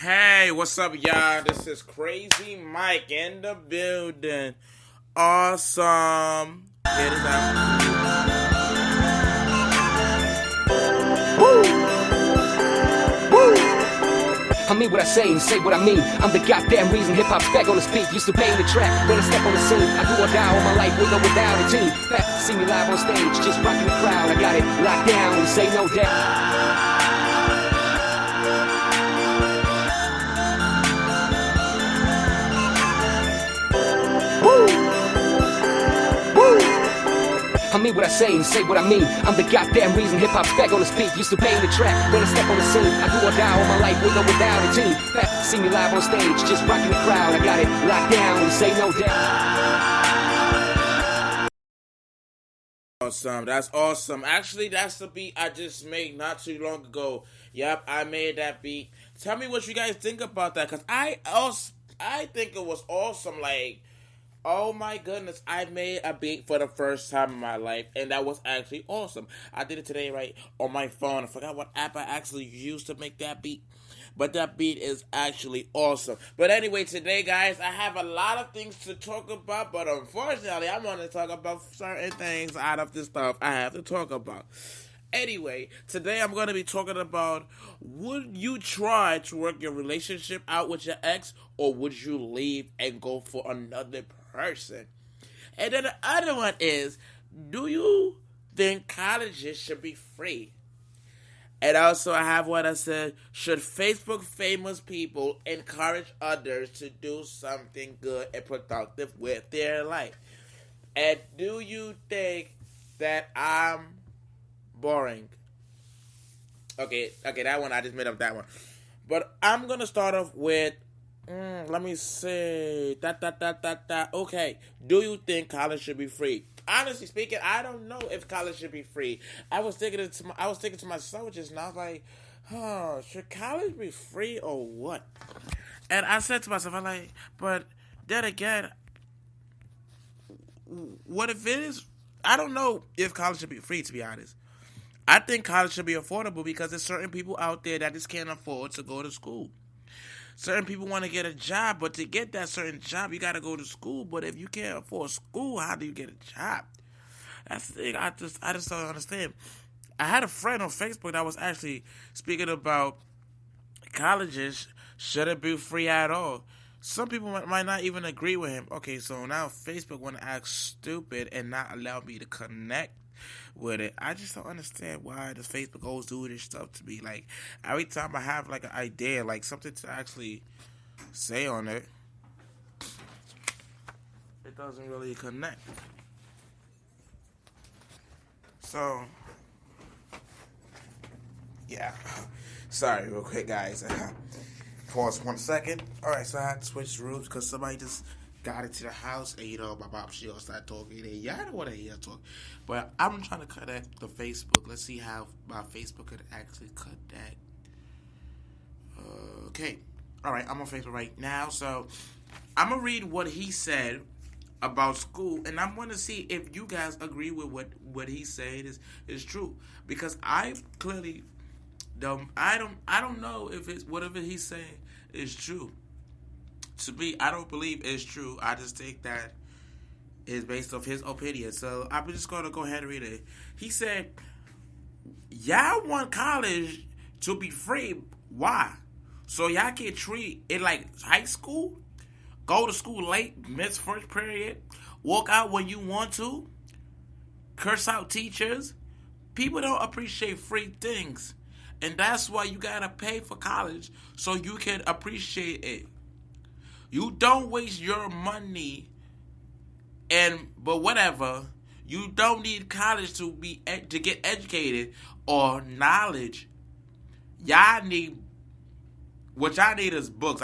Hey, what's up, y'all? This is Crazy Mike in the building. Awesome. Here it is out. I mean what I say and say what I mean. I'm the goddamn reason hip-hop's back on the speak. Used to bang the track when I step on the scene. I do or die all my life with or without a team. Back to see me live on stage, just rocking the crowd. I got it locked down, say no doubt. I mean what I say and say what I mean. I'm the goddamn reason hip-hop's back on the speak. Used to bang the track when I step on the scene. I do or die all my life with or without a team. Back to see me live on stage, just rocking the crowd. I got it locked down, say no doubt. Awesome. That's awesome. Actually, that's the beat I just made not too long ago. Yep, I made that beat. Tell me what you guys think about that, because I think it was awesome. Like, oh my goodness, I made a beat for the first time in my life, and that was actually awesome. I did it today right on my phone. I forgot what app I actually used to make that beat, but that beat is actually awesome. But anyway, today, guys, I have a lot of things to talk about, but unfortunately, I'm going to talk about certain things out of the stuff I have to talk about. Anyway, today I'm going to be talking about, would you try to work your relationship out with your ex, or would you leave and go for another person? And then the other one is, do you think colleges should be free? And also I have what I said, should Facebook famous people encourage others to do something good and productive with their life? And do you think that I'm boring? Okay, that one, I just made up that one. But I'm going to start off with, let me see. Okay, do you think college should be free? Honestly speaking, I don't know if college should be free. I was thinking to myself just now, I was like, should college be free or what? And I said to myself, I'm like, but then again, what if it is? I don't know if college should be free, to be honest. I think college should be affordable because there's certain people out there that just can't afford to go to school. Certain people want to get a job, but to get that certain job, you got to go to school. But if you can't afford school, how do you get a job? That's the thing. I just don't understand. I had a friend on Facebook that was actually speaking about colleges shouldn't be free at all. Some people might not even agree with him. Okay, so now Facebook want to act stupid and not allow me to connect with it. I just don't understand why does Facebook always do this stuff to me. Like, every time I have like an idea, like something to actually say on it, it doesn't really connect. So, yeah. Sorry, real quick, guys. Pause 1 second. Alright, so I had to switch rooms because somebody just got into the house, and my mom, she all started talking, and yeah, I don't want to hear her talk. But I'm trying to connect the Facebook. Let's see how my Facebook could actually connect. Okay. Alright, I'm on Facebook right now, so I'm going to read what he said about school, and I'm going to see if you guys agree with what he said is true. Because I clearly I don't know if it's whatever he's saying is true. To me, I don't believe it's true. I just think that is based off his opinion. So I'm just going to go ahead and read it. He said, y'all want college to be free. Why? So y'all can treat it like high school? Go to school late, miss first period, walk out when you want to, curse out teachers. People don't appreciate free things. And that's why you gotta pay for college so you can appreciate it. You don't waste your money, but whatever. You don't need college to get educated or knowledge. Y'all need what y'all need is books.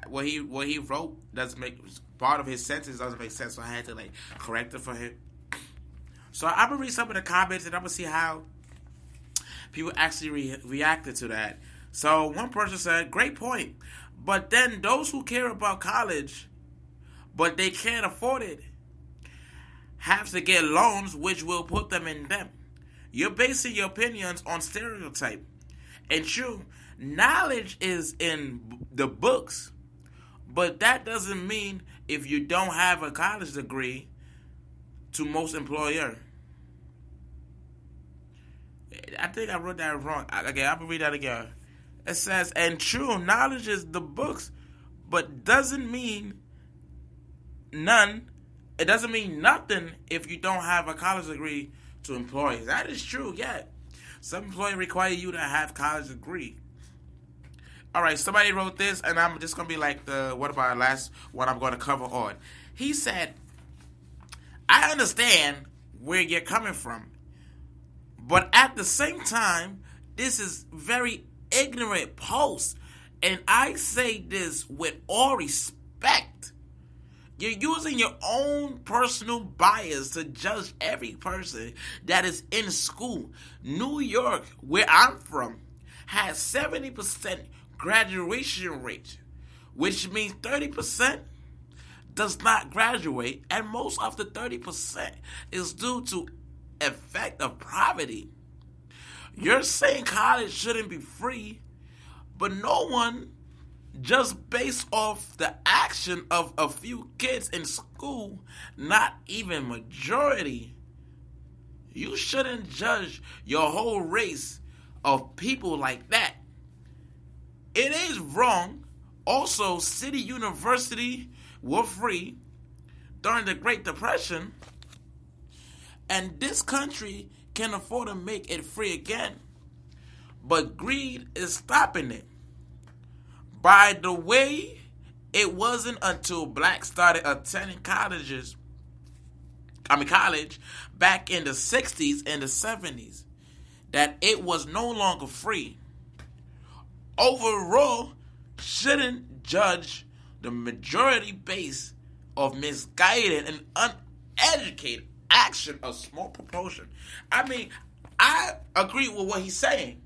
What he wrote doesn't make part of his sentence doesn't make sense, so I had to correct it for him. So I'm gonna read some of the comments and I'm gonna see how people actually reacted to that. So one person said, great point. But then those who care about college, but they can't afford it, have to get loans which will put them in debt. You're basing your opinions on stereotype. And true, Knowledge is in the books, but that doesn't mean if you don't have a college degree to most employer. I think I wrote that wrong. Okay, I'll read that again. It says, and true, knowledge is the books, but doesn't mean none. It doesn't mean nothing if you don't have a college degree to employers. That is true, yeah. Some employers require you to have college degree. All right, somebody wrote this, and I'm just going to be like what about the last one I'm going to cover on. He said, I understand where you're coming from, but at the same time, this is very ignorant post, and I say this with all respect. You're using your own personal bias to judge every person that is in school. New York, where I'm from, has 70% graduation rate, which means 30% does not graduate, and most of the 30% is due to effect of poverty. You're saying college shouldn't be free, but no one, just based off the action of a few kids in school, not even majority, you shouldn't judge your whole race of people like that. It is wrong. Also, City University were free during the Great Depression, and this country can afford to make it free again. But greed is stopping it. By the way, it wasn't until blacks started attending college back in the 60s and the 70s that it was no longer free. Overall, shouldn't judge the majority base of misguided and uneducated action a small proportion. I mean, I agree with what he's saying.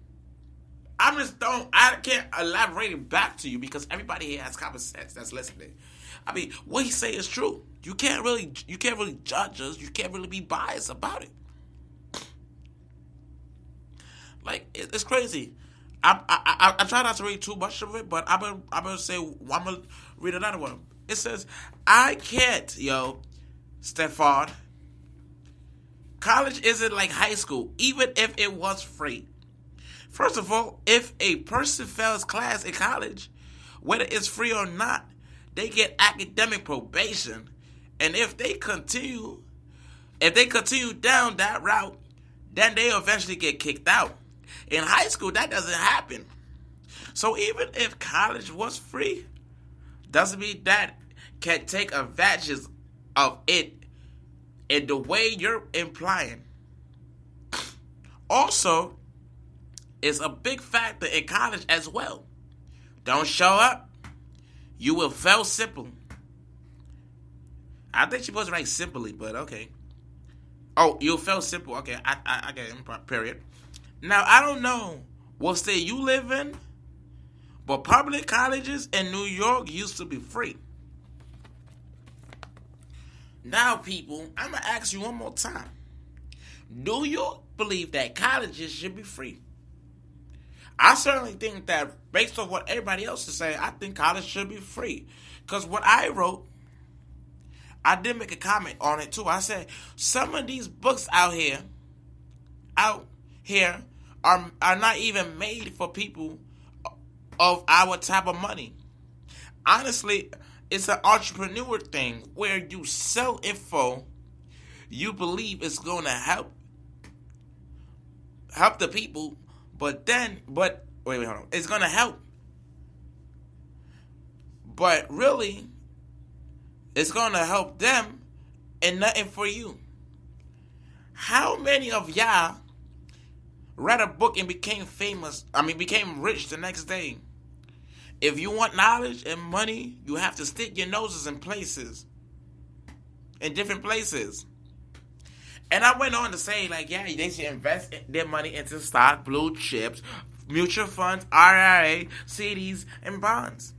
I can't elaborate it back to you because everybody here has common sense that's listening. I mean, what he say is true. You can't really judge us. You can't really be biased about it. Like, it's crazy. I try not to read too much of it, but I'm gonna read another one. It says, I can't, Stefan. College isn't like high school, even if it was free. First of all, if a person fails class in college, whether it's free or not, they get academic probation. And if they continue down that route, then they eventually get kicked out. In high school, that doesn't happen. So even if college was free, doesn't mean that can take advantage of it in the way you're implying. Also, it's a big factor in college as well. Don't show up, you will fail simple. I think she was right simply, but okay. Oh, you'll fail simple. Okay, I get it, period. Now, I don't know what state you live in, but public colleges in New York used to be free. Now, people, I'm going to ask you one more time. Do you believe that colleges should be free? I certainly think that based on what everybody else is saying, I think college should be free. Because what I wrote, I did make a comment on it too. I said, some of these books out here are not even made for people of our type of money. Honestly, it's an entrepreneur thing where you sell info you believe it's going to help the people, but wait, hold on. It's going to help. But really, it's going to help them and nothing for you. How many of y'all read a book and became rich the next day? If you want knowledge and money, you have to stick your noses in different places. And I went on to say, they should invest their money into stock, blue chips, mutual funds, IRA, CDs, and bonds.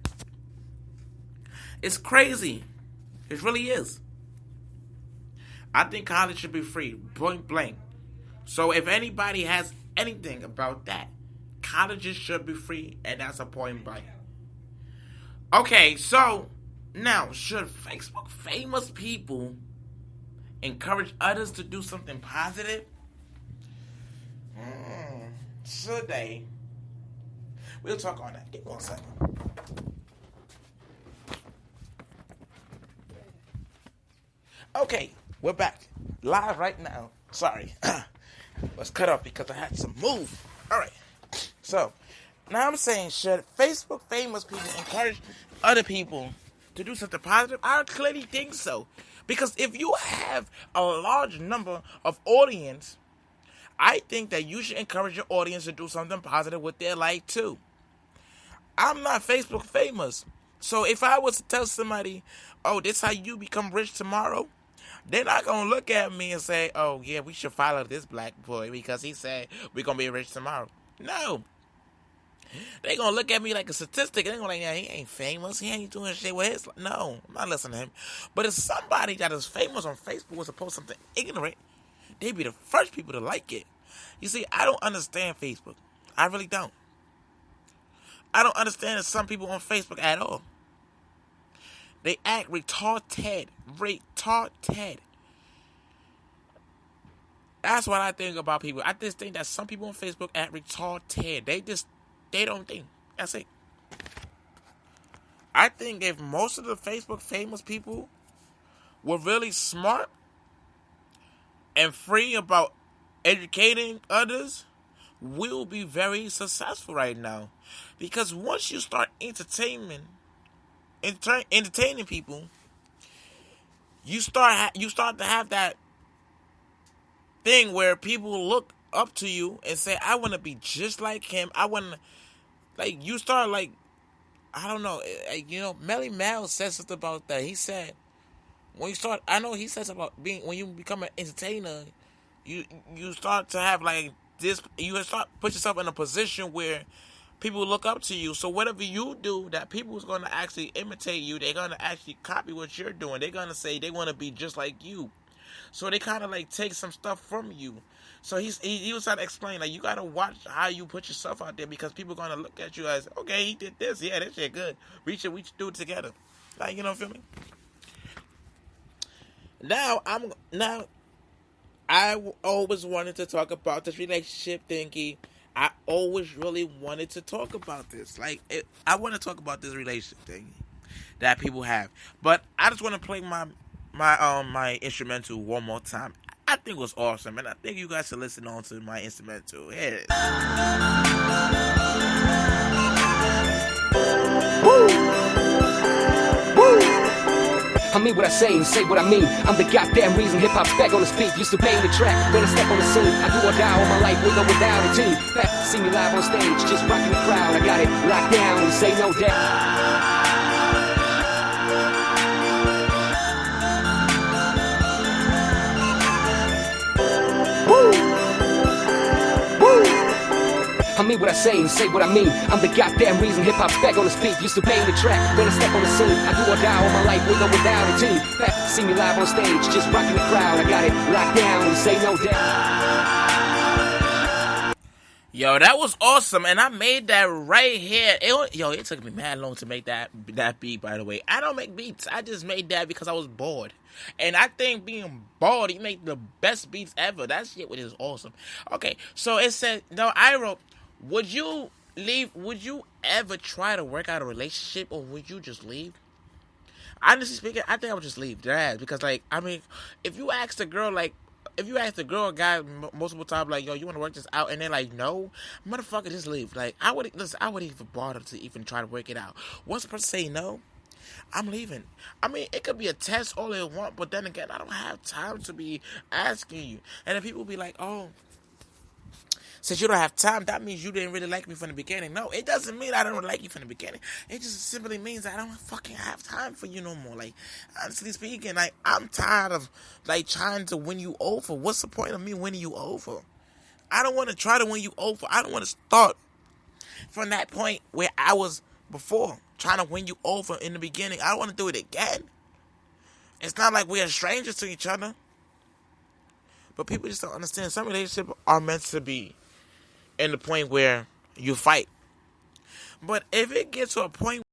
It's crazy. It really is. I think college should be free, point blank. So if anybody has anything about that, colleges should be free, and that's a point blank. Okay, so now should Facebook famous people encourage others to do something positive? Should they? We'll talk on that. Give me 1 second. Okay, we're back. Live right now. Sorry. Was cut off because I had to move. Alright. So, now I'm saying, should Facebook famous people encourage other people to do something positive? I clearly think so. Because if you have a large number of audience, I think that you should encourage your audience to do something positive with their life too. I'm not Facebook famous. So if I was to tell somebody, oh, this is how you become rich tomorrow, they're not going to look at me and say, oh, yeah, we should follow this black boy because he said we're going to be rich tomorrow. No. They're going to look at me like a statistic. They're going to be like, yeah, he ain't famous. He ain't doing shit with his life. No, I'm not listening to him. But if somebody that is famous on Facebook was to post something ignorant, they'd be the first people to like it. You see, I don't understand Facebook. I really don't. I don't understand some people on Facebook at all. They act retarded. Retarded. That's what I think about people. I just think that some people on Facebook act retarded. They don't think. That's it. I think if most of the Facebook famous people were really smart and free about educating others, we'll be very successful right now. Because once you start entertaining people, you start to have that thing where people look up to you and say, I want to be just like him. I want to, like, you start, like, I don't know, Melly Mel said something about that. He said, he said something about when you become an entertainer, you start to have, like, this, you start put yourself in a position where people look up to you. So whatever you do, that people is going to actually imitate you. They're going to actually copy what you're doing. They're going to say they want to be just like you. So they kind of like take some stuff from you. So he was trying to explain, like, you got to watch how you put yourself out there because people are going to look at you as, okay, he did this. Yeah, that shit good. We should do it together. Like, you know, feel me? Now, I always wanted to talk about this relationship thingy. I always really wanted to talk about this. I want to talk about this relationship thing that people have. But I just want to play my instrumental one more time. I think it was awesome, and I think you guys should listen on to my instrumental. Here it is. I mean what I say and say what I mean. I'm the goddamn reason hip-hop's back on the beat. Used to bang the track when I step on the scene. I do or die all my life with or without a team. Back to see me live on stage, just rocking the crowd. I got it locked down, and say no doubt. I mean what I say and say what I mean. I'm the goddamn reason hip-hop's back on the beat. Used to bang the track when I step on the scene. I do or die all my life with or without a team. Back to see me live on stage, just rocking the crowd. I got it locked down, and say no doubt. Yo, that was awesome, and I made that right here. It took me mad long to make that beat, by the way. I don't make beats. I just made that because I was bored. And I think being bored, you make the best beats ever. That shit was awesome. Okay, so it said, I wrote, would you ever try to work out a relationship, or would you just leave? Honestly speaking, I think I would just leave their ass. Because, like, I mean, if you ask a girl or guy multiple times, like, yo, you want to work this out, and they're like, no, motherfucker, just leave. Like, I would even bother to even try to work it out. Once the person say no, I'm leaving. I mean, it could be a test all they want, but then again, I don't have time to be asking you. And then people be like, oh, since you don't have time, that means you didn't really like me from the beginning. No, it doesn't mean I don't like you from the beginning. It just simply means I don't fucking have time for you no more. Like, honestly speaking, like, I'm tired of, like, trying to win you over. What's the point of me winning you over? I don't want to try to win you over. I don't want to start from that point where I was before, trying to win you over in the beginning. I don't want to do it again. It's not like we are strangers to each other. But people just don't understand. Some relationships are meant to be in the point where you fight. But if it gets to a point